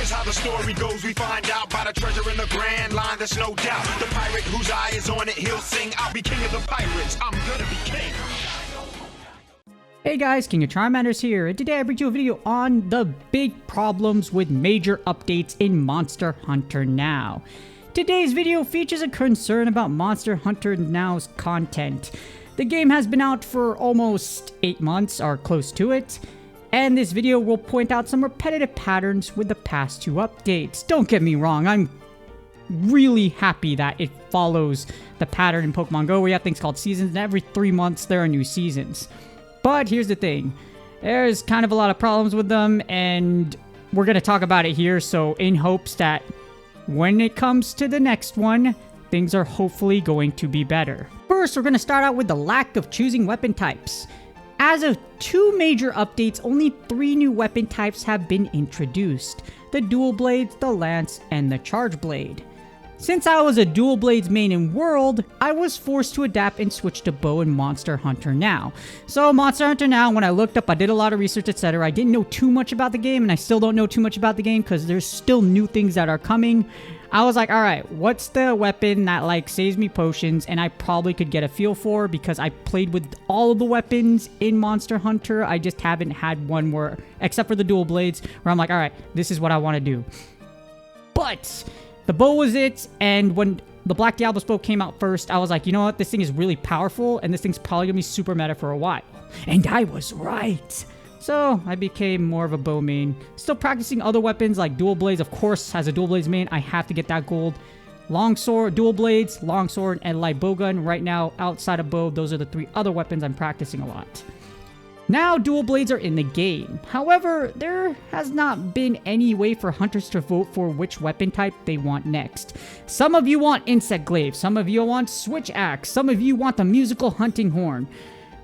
Here's how the story goes. We find out by the treasure in the grand line. There's no doubt. The pirate whose eye is on it, he'll sing. I'll be king of the pirates. I'm gonna be king. Hey guys, King of Charmanders here, and today I bring you a video on the big problems with major updates in Monster Hunter Now. Today's video features a concern about Monster Hunter Now's content. The game has been out for almost 8 months, or close to it, and this video will point out some repetitive patterns with the past 2 updates. Don't get me wrong, I'm really happy that it follows the pattern in Pokemon Go where you have things called seasons, and every 3 months there are new seasons. But here's the thing, there's kind of a lot of problems with them, and we're going to talk about it here, so in hopes that when it comes to the next one, things are hopefully going to be better. First, we're going to start out with the lack of choosing weapon types. As of 2 major updates, only 3 new weapon types have been introduced: the Dual Blades, the Lance, and the Charge Blade. Since I was a Dual Blades main in World, I was forced to adapt and switch to Bow in Monster Hunter Now. So Monster Hunter Now, when I looked up, I did a lot of research, etc. I didn't know too much about the game, and I still don't know too much about the game because there's still new things that are coming. I was like, alright, what's the weapon that like saves me potions and I probably could get a feel for, because I played with all of the weapons in Monster Hunter. I just haven't had one where, except for the Dual Blades, where I'm like, alright, this is what I want to do. But the bow was it, and when the Black Diablo's bow came out first, I was like, you know what, this thing is really powerful, and this thing's probably gonna be super meta for a while. And I was right! So, I became more of a bow main. Still practicing other weapons like Dual Blades, of course, as a Dual Blades main, I have to get that gold. Longsword, Dual Blades, Longsword, and Light Bowgun. Right now, outside of bow, those are the 3 other weapons I'm practicing a lot. Now, Dual Blades are in the game. However, there has not been any way for hunters to vote for which weapon type they want next. Some of you want Insect Glaive, some of you want Switch Axe, some of you want the musical hunting horn.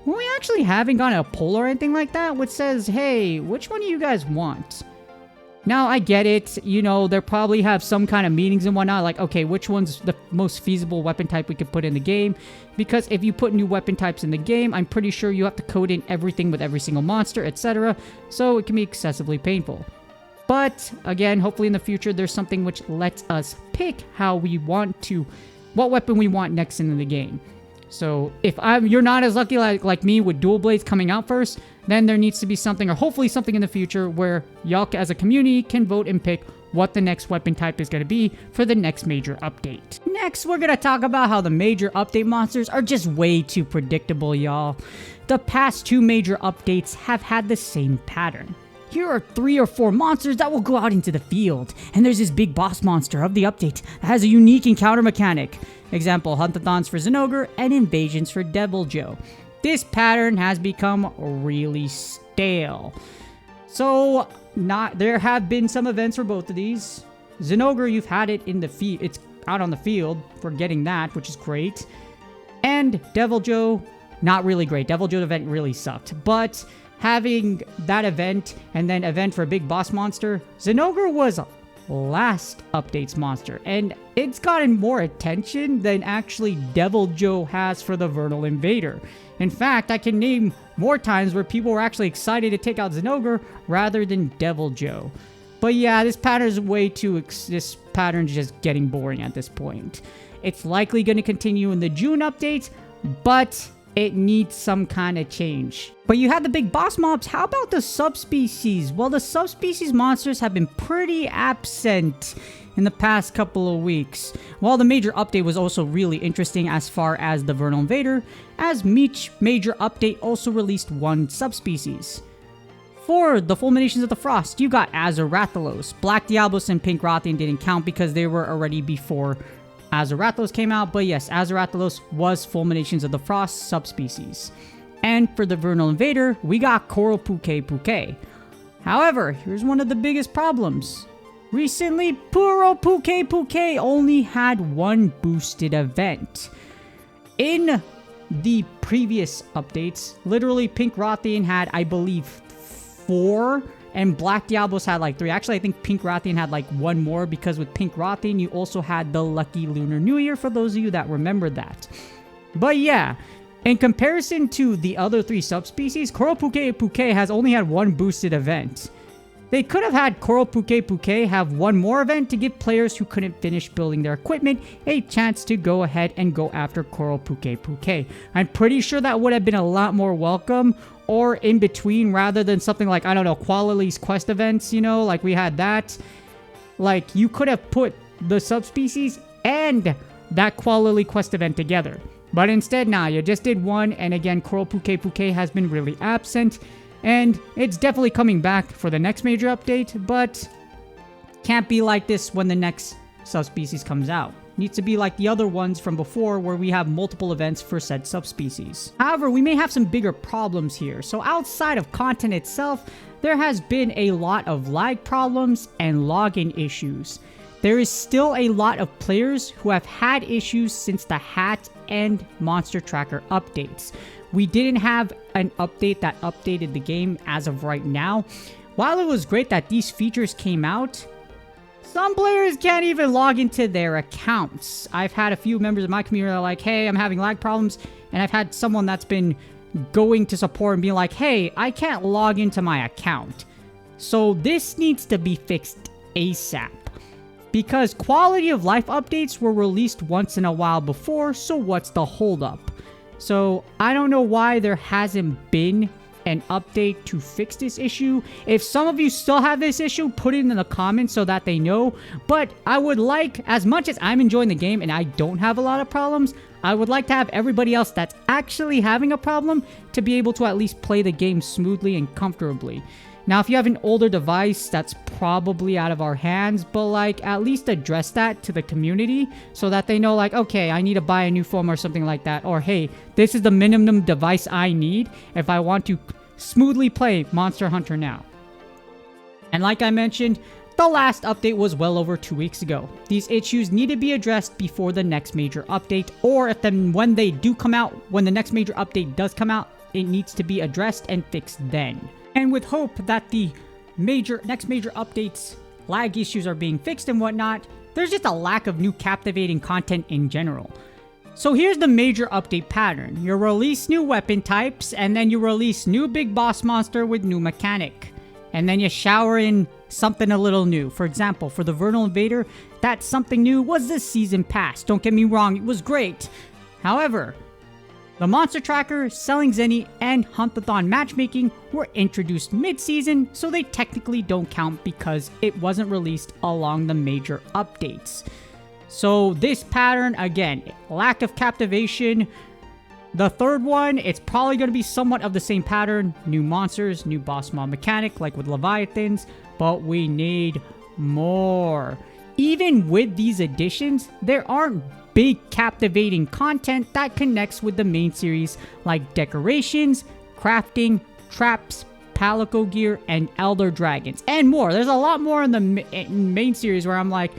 We actually haven't gotten a poll or anything like that which says, hey, which one do you guys want? Now, I get it, you know, they probably have some kind of meetings and whatnot, like, okay, which one's the most feasible weapon type we could put in the game? Because if you put new weapon types in the game, I'm pretty sure you have to code in everything with every single monster, etc., so it can be excessively painful. But, again, hopefully in the future, there's something which lets us pick how we want to, what weapon we want next in the game. So, if you're not as lucky like me with Dual Blades coming out first, then there needs to be something, or hopefully something in the future, where y'all as a community can vote and pick what the next weapon type is going to be for the next major update. Next, we're going to talk about how the major update monsters are just way too predictable, y'all. The past 2 major updates have had the same pattern. Here are 3 or 4 monsters that will go out into the field, and there's this big boss monster of the update that has a unique encounter mechanic. Example, Hunt-a-thons for Zinogre and Invasions for Deviljho. This pattern has become really stale. So, there have been some events for both of these. Zinogre, you've had it in the field, it's out on the field for getting that, which is great. And Deviljho, not really great. Deviljho event really sucked, but having that event and then event for a big boss monster, Zinogre was last update's monster, and it's gotten more attention than actually Deviljho has for the Vernal Invader. In fact, I can name more times where people were actually excited to take out Zinogre rather than Deviljho. But yeah, this pattern is this pattern's just getting boring at this point. It's likely going to continue in the June update, but it needs some kind of change. But you had the big boss mobs. How about the subspecies? Well, the subspecies monsters have been pretty absent in the past couple of weeks. While the major update was also really interesting as far as the Vernal Invader, as each major update also released 1 subspecies. For the Fulminations of the Frost, you got Azarathalos. Black Diablos and Pink Rathian didn't count because they were already before Azarathalos came out, but yes, Azarathalos was Fulminations of the Frost subspecies. And for the Vernal Invader, we got Purah-Puke. However, here's one of the biggest problems. Recently, Purah-Puke only had 1 boosted event. In the previous updates, literally Pink Rathian had, I believe, 4, and Black Diablos had like 3. Actually, I think Pink Rathian had like 1 more, because with Pink Rathian, you also had the Lucky Lunar New Year, for those of you that remember that. But yeah, in comparison to the other 3 subspecies, Purah-Puke has only had 1 boosted event. They could have had Coral Puke Puke have one more event to give players who couldn't finish building their equipment a chance to go ahead and go after Coral Puke Puke. I'm pretty sure that would have been a lot more welcome, or in between, rather than something like, I don't know, Quality's quest events, you know, like we had that. Like, you could have put the subspecies and that Quality quest event together. But instead, nah, you just did one, and again, Coral Puke Puke has been really absent. And it's definitely coming back for the next major update, but can't be like this when the next subspecies comes out. Needs to be like the other ones from before where we have multiple events for said subspecies. However, we may have some bigger problems here. So outside of content itself, there has been a lot of lag problems and login issues. There is still a lot of players who have had issues since the Hat and Monster Tracker updates. We didn't have an update that updated the game as of right now. While it was great that these features came out, some players can't even log into their accounts. I've had a few members of my community that are like, hey, I'm having lag problems. And I've had someone that's been going to support and being like, hey, I can't log into my account. So this needs to be fixed ASAP. Because quality of life updates were released once in a while before, so what's the holdup? So I don't know why there hasn't been an update to fix this issue. If some of you still have this issue, put it in the comments so that they know. But I would like, as much as I'm enjoying the game and I don't have a lot of problems, I would like to have everybody else that's actually having a problem to be able to at least play the game smoothly and comfortably. Now, if you have an older device, that's probably out of our hands, but like at least address that to the community so that they know like, okay, I need to buy a new phone or something like that. Or hey, this is the minimum device I need if I want to smoothly play Monster Hunter now. And like I mentioned, the last update was well over 2 weeks ago. These issues need to be addressed before the next major update, or if then when they do come out, when the next major update does come out, it needs to be addressed and fixed then. And with hope that the next major updates, lag issues are being fixed and whatnot, there's just a lack of new captivating content in general. So here's the major update pattern. You release new weapon types, and then you release new big boss monster with new mechanic. And then you shower in something a little new. For example, for the Vernal Invader, that something new was the Season Pass. Don't get me wrong, it was great. However, the Monster Tracker, Selling Zenny, and Hunt-a-thon matchmaking were introduced mid-season, so they technically don't count because it wasn't released along the major updates. So this pattern, again, lack of captivation. The third one, it's probably going to be somewhat of the same pattern. New monsters, new boss mod mechanic, like with Leviathans, but we need more. Even with these additions, there aren't big captivating content that connects with the main series like decorations, crafting, traps, palico gear, and elder dragons, and more. There's a lot more in the main series where I'm like,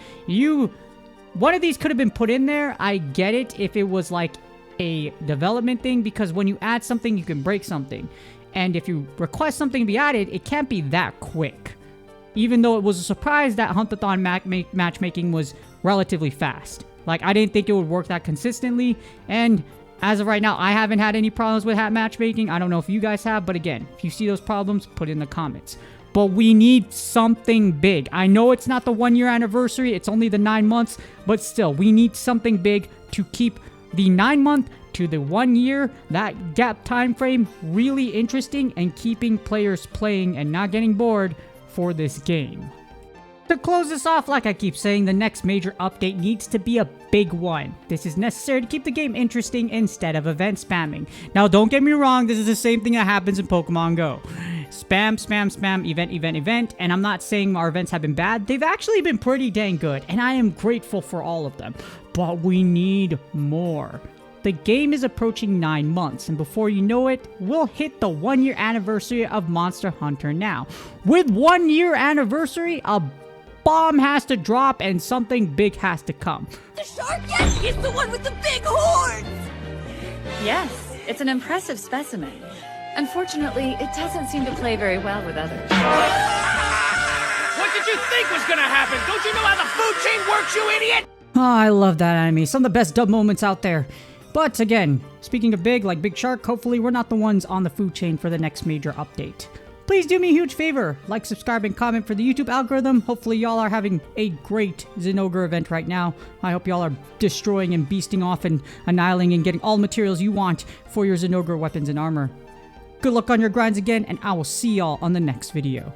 one of these could have been put in there. I get it if it was like a development thing, because when you add something, you can break something. And if you request something to be added, it can't be that quick. Even though it was a surprise that Hunt-a-thon matchmaking was relatively fast. Like, I didn't think it would work that consistently, and as of right now, I haven't had any problems with hat matchmaking. I don't know if you guys have, but again, if you see those problems, put it in the comments. But we need something big. I know it's not the 1 year anniversary, it's only the 9 months, but still, we need something big to keep the 9 month to the 1 year, that gap time frame, really interesting and keeping players playing and not getting bored for this game. To close this off, like I keep saying, the next major update needs to be a big one. This is necessary to keep the game interesting instead of event spamming. Now, don't get me wrong, this is the same thing that happens in Pokemon Go. Spam, spam, spam, event, event, event, and I'm not saying our events have been bad. They've actually been pretty dang good, and I am grateful for all of them. But we need more. The game is approaching 9 months, and before you know it, we'll hit the 1 year anniversary of Monster Hunter now. With 1 year anniversary, a bomb has to drop and something big has to come. The shark, yes, it's the one with the big horns! Yes, it's an impressive specimen. Unfortunately, it doesn't seem to play very well with others. What did you think was gonna happen? Don't you know how the food chain works, you idiot? Oh, I love that anime. Some of the best dub moments out there. But again, speaking of big, like Big Shark, hopefully we're not the ones on the food chain for the next major update. Please do me a huge favor. Like, subscribe, and comment for the YouTube algorithm. Hopefully y'all are having a great Zinogre event right now. I hope y'all are destroying and beasting off and annihilating and getting all the materials you want for your Zinogre weapons and armor. Good luck on your grinds again, and I will see y'all on the next video.